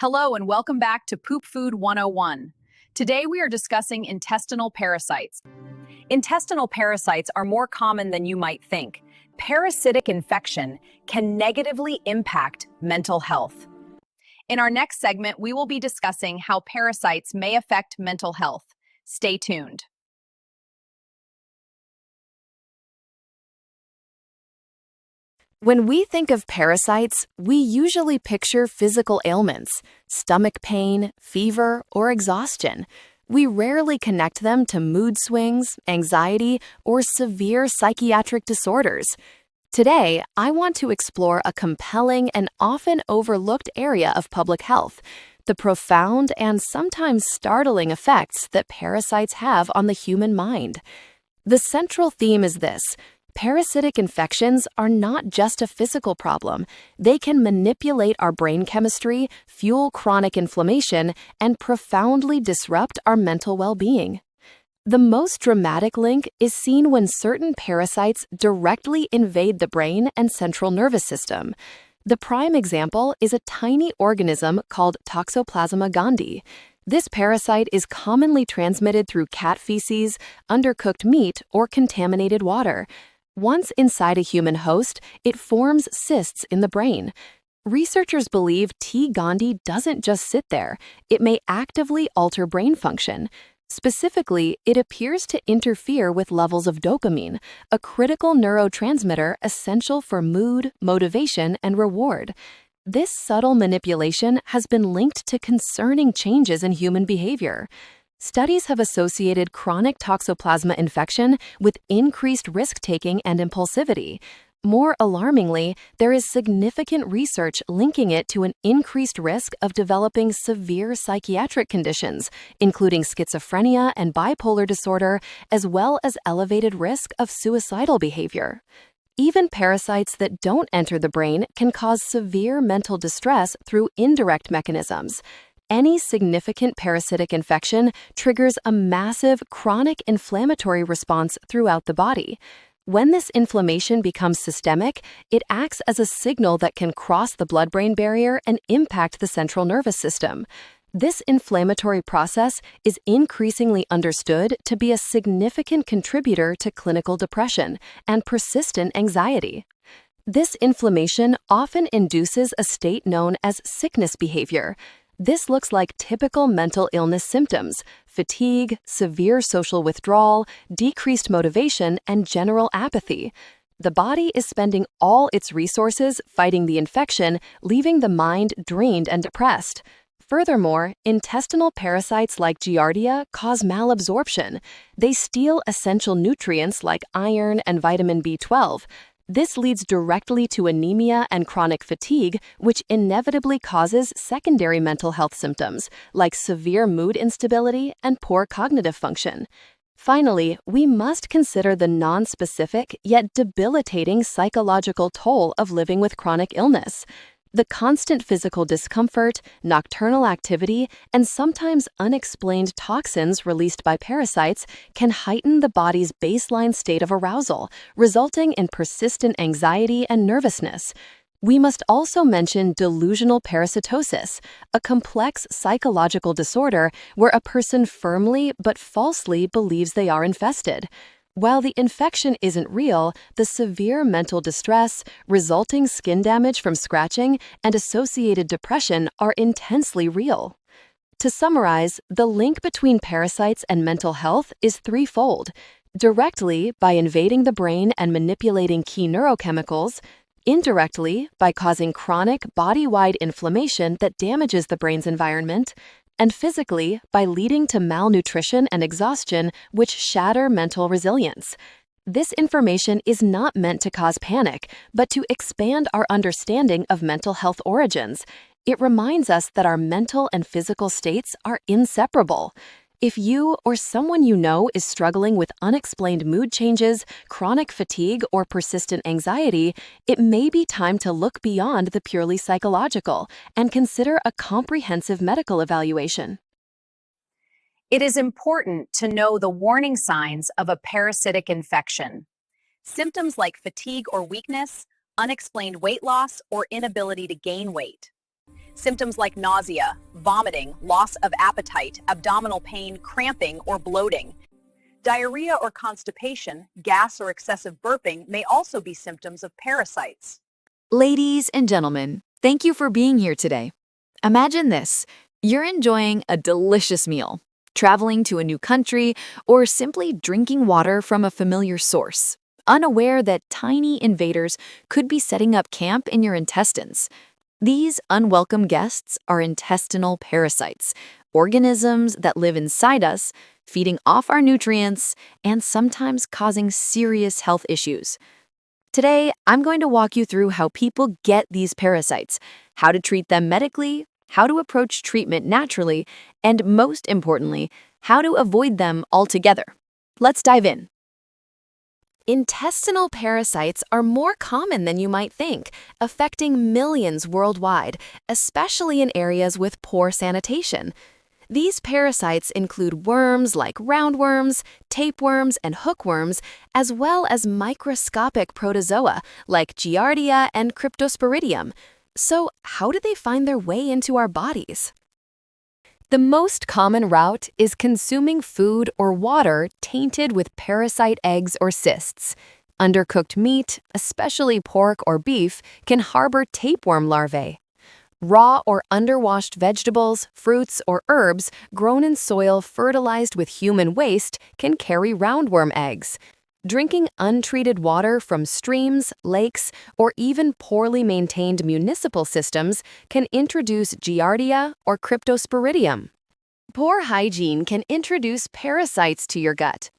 Hello and welcome back to Poop Food 101. Today we are discussing intestinal parasites. Intestinal parasites are more common than you might think. Parasitic infection can negatively impact mental health. In our next segment, we will be discussing how parasites may affect mental health. Stay tuned. When we think of parasites, we usually picture physical ailments, stomach pain, fever, or exhaustion. We rarely connect them to mood swings, anxiety, or severe psychiatric disorders. Today, I want to explore a compelling and often overlooked area of public health: the profound and sometimes startling effects that parasites have on the human mind. The central theme is this: parasitic infections are not just a physical problem. They can manipulate our brain chemistry, fuel chronic inflammation, and profoundly disrupt our mental well-being. The most dramatic link is seen when certain parasites directly invade the brain and central nervous system. The prime example is a tiny organism called Toxoplasma gondii. This parasite is commonly transmitted through cat feces, undercooked meat, or contaminated water. Once inside a human host, it forms cysts in the brain. Researchers believe T. gondii doesn't just sit there. It may actively alter brain function. Specifically, it appears to interfere with levels of dopamine, a critical neurotransmitter essential for mood, motivation, and reward. This subtle manipulation has been linked to concerning changes in human behavior. Studies have associated chronic toxoplasma infection with increased risk-taking and impulsivity. More alarmingly, there is significant research linking it to an increased risk of developing severe psychiatric conditions, including schizophrenia and bipolar disorder, as well as elevated risk of suicidal behavior. Even parasites that don't enter the brain can cause severe mental distress through indirect mechanisms. Any significant parasitic infection triggers a massive chronic inflammatory response throughout the body. When this inflammation becomes systemic, it acts as a signal that can cross the blood-brain barrier and impact the central nervous system. This inflammatory process is increasingly understood to be a significant contributor to clinical depression and persistent anxiety. This inflammation often induces a state known as sickness behavior. This looks like typical mental illness symptoms: fatigue, severe social withdrawal, decreased motivation, and general apathy. The body is spending all its resources fighting the infection, leaving the mind drained and depressed. Furthermore, intestinal parasites like Giardia cause malabsorption. They steal essential nutrients like iron and vitamin B12. This leads directly to anemia and chronic fatigue, which inevitably causes secondary mental health symptoms like severe mood instability and poor cognitive function. Finally, we must consider the nonspecific yet debilitating psychological toll of living with chronic illness. The constant physical discomfort, nocturnal activity, and sometimes unexplained toxins released by parasites can heighten the body's baseline state of arousal, resulting in persistent anxiety and nervousness. We must also mention delusional parasitosis, a complex psychological disorder where a person firmly but falsely believes they are infested. While the infection isn't real, the severe mental distress, resulting skin damage from scratching, and associated depression are intensely real. To summarize, the link between parasites and mental health is threefold: directly, by invading the brain and manipulating key neurochemicals; indirectly, by causing chronic body-wide inflammation that damages the brain's environment; and physically, by leading to malnutrition and exhaustion, which shatter mental resilience. This information is not meant to cause panic, but to expand our understanding of mental health origins. It reminds us that our mental and physical states are inseparable. If you or someone you know is struggling with unexplained mood changes, chronic fatigue, or persistent anxiety, it may be time to look beyond the purely psychological and consider a comprehensive medical evaluation. It is important to know the warning signs of a parasitic infection. Symptoms like fatigue or weakness, unexplained weight loss, or inability to gain weight. Symptoms like nausea, vomiting, loss of appetite, abdominal pain, cramping, or bloating. Diarrhea or constipation, gas or excessive burping may also be symptoms of parasites. Ladies and gentlemen, thank you for being here today. Imagine this. You're enjoying a delicious meal, traveling to a new country, or simply drinking water from a familiar source, unaware that tiny invaders could be setting up camp in your intestines. These unwelcome guests are intestinal parasites, organisms that live inside us, feeding off our nutrients and sometimes causing serious health issues. Today, I'm going to walk you through how people get these parasites, how to treat them medically, how to approach treatment naturally, and most importantly, how to avoid them altogether. Let's dive in. Intestinal parasites are more common than you might think, affecting millions worldwide, especially in areas with poor sanitation. These parasites include worms like roundworms, tapeworms, and hookworms, as well as microscopic protozoa like Giardia and Cryptosporidium. So, how do they find their way into our bodies? The most common route is consuming food or water tainted with parasite eggs or cysts. Undercooked meat, especially pork or beef, can harbor tapeworm larvae. Raw or underwashed vegetables, fruits, or herbs grown in soil fertilized with human waste can carry roundworm eggs. Drinking untreated water from streams, lakes, or even poorly maintained municipal systems can introduce Giardia or Cryptosporidium. Poor hygiene can introduce parasites to your gut.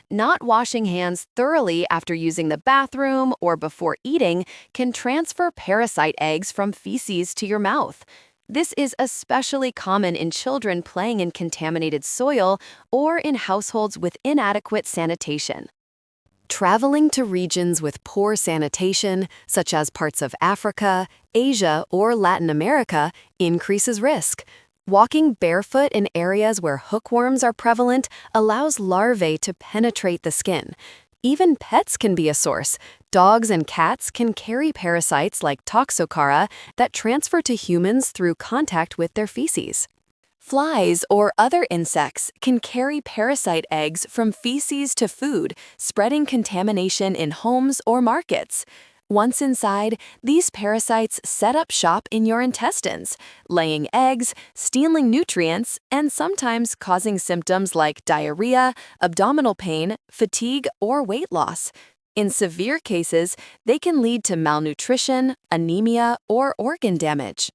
Not washing hands thoroughly after using the bathroom or before eating can transfer parasite eggs from feces to your mouth. This is especially common in children playing in contaminated soil or in households with inadequate sanitation. Traveling to regions with poor sanitation, such as parts of Africa, Asia, or Latin America, increases risk. Walking barefoot in areas where hookworms are prevalent allows larvae to penetrate the skin. Even pets can be a source. Dogs and cats can carry parasites like Toxoplasma that transfer to humans through contact with their feces. Flies or other insects can carry parasite eggs from feces to food, spreading contamination in homes or markets. Once inside, these parasites set up shop in your intestines, laying eggs, stealing nutrients, and sometimes causing symptoms like diarrhea, abdominal pain, fatigue, or weight loss. In severe cases, they can lead to malnutrition, anemia, or organ damage.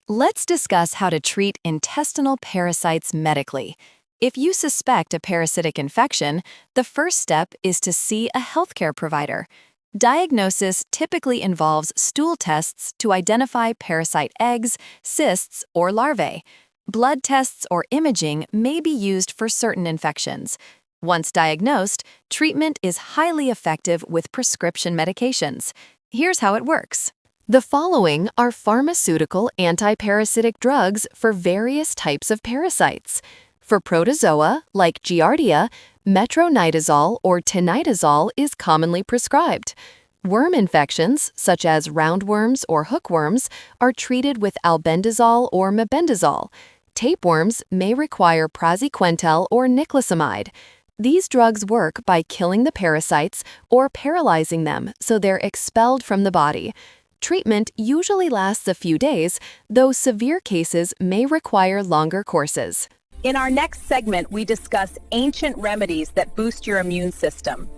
Let's discuss how to treat intestinal parasites medically. If you suspect a parasitic infection, the first step is to see a healthcare provider. Diagnosis typically involves stool tests to identify parasite eggs, cysts, or larvae. Blood tests or imaging may be used for certain infections. Once diagnosed, treatment is highly effective with prescription medications. Here's how it works. The following are pharmaceutical antiparasitic drugs for various types of parasites. For protozoa, like Giardia, metronidazole or tinidazole is commonly prescribed. Worm infections, such as roundworms or hookworms, are treated with albendazole or mebendazole. Tapeworms may require praziquantel or niclosamide. These drugs work by killing the parasites or paralyzing them so they're expelled from the body. Treatment usually lasts a few days, though severe cases may require longer courses. In our next segment, we discuss ancient remedies that boost your immune system.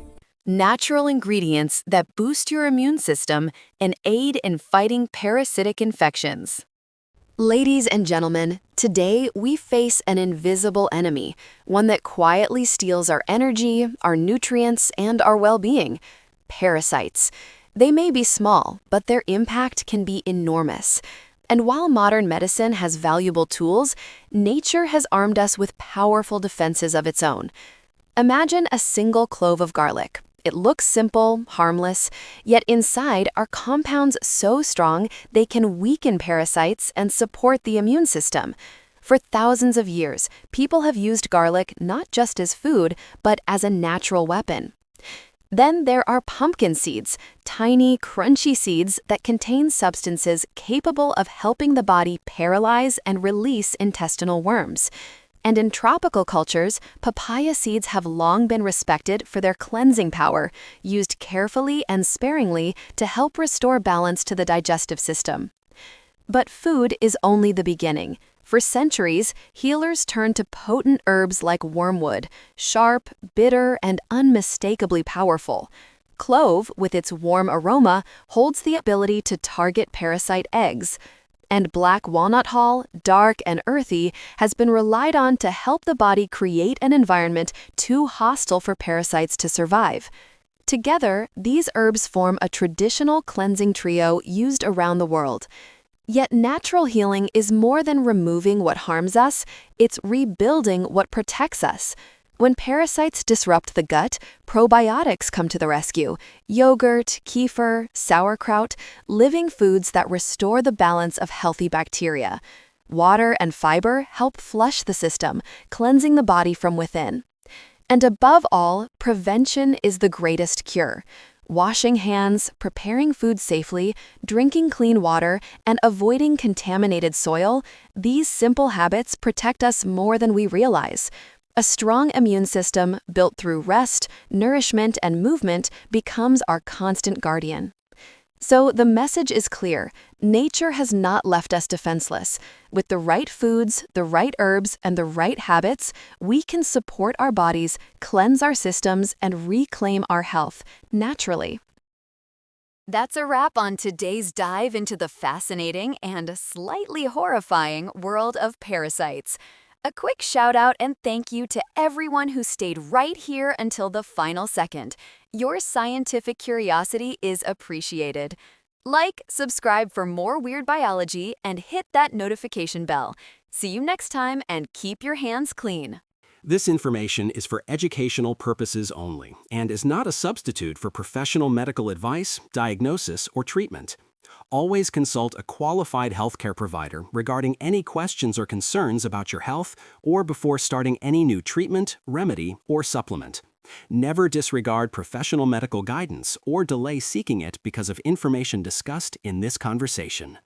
Natural ingredients that boost your immune system and aid in fighting parasitic infections. Ladies and gentlemen, today we face an invisible enemy, one that quietly steals our energy, our nutrients, and our well-being: parasites. They may be small, but their impact can be enormous. And while modern medicine has valuable tools, nature has armed us with powerful defenses of its own. Imagine a single clove of garlic. It looks simple, harmless, yet inside are compounds so strong they can weaken parasites and support the immune system. For thousands of years, people have used garlic not just as food, but as a natural weapon. Then there are pumpkin seeds, tiny, crunchy seeds that contain substances capable of helping the body paralyze and release intestinal worms. And in tropical cultures, papaya seeds have long been respected for their cleansing power, used carefully and sparingly to help restore balance to the digestive system. But food is only the beginning. For centuries, healers turned to potent herbs like wormwood, sharp, bitter, and unmistakably powerful. Clove, with its warm aroma, holds the ability to target parasite eggs. And black walnut hull, dark and earthy, has been relied on to help the body create an environment too hostile for parasites to survive. Together, these herbs form a traditional cleansing trio used around the world. Yet natural healing is more than removing what harms us, it's rebuilding what protects us. When parasites disrupt the gut, probiotics come to the rescue. Yogurt, kefir, sauerkraut, living foods that restore the balance of healthy bacteria. Water and fiber help flush the system, cleansing the body from within. And above all, prevention is the greatest cure. Washing hands, preparing food safely, drinking clean water, and avoiding contaminated soil, these simple habits protect us more than we realize. A strong immune system, built through rest, nourishment, and movement, becomes our constant guardian. So the message is clear. Nature has not left us defenseless. With the right foods, the right herbs, and the right habits, we can support our bodies, cleanse our systems, and reclaim our health naturally. That's a wrap on today's dive into the fascinating and slightly horrifying world of parasites. A quick shout out and thank you to everyone who stayed right here until the final second. Your scientific curiosity is appreciated. Like, subscribe for more weird biology, and hit that notification bell. See you next time, and keep your hands clean. This information is for educational purposes only and is not a substitute for professional medical advice, diagnosis, or treatment. Always consult a qualified healthcare provider regarding any questions or concerns about your health or before starting any new treatment, remedy, or supplement. Never disregard professional medical guidance or delay seeking it because of information discussed in this conversation.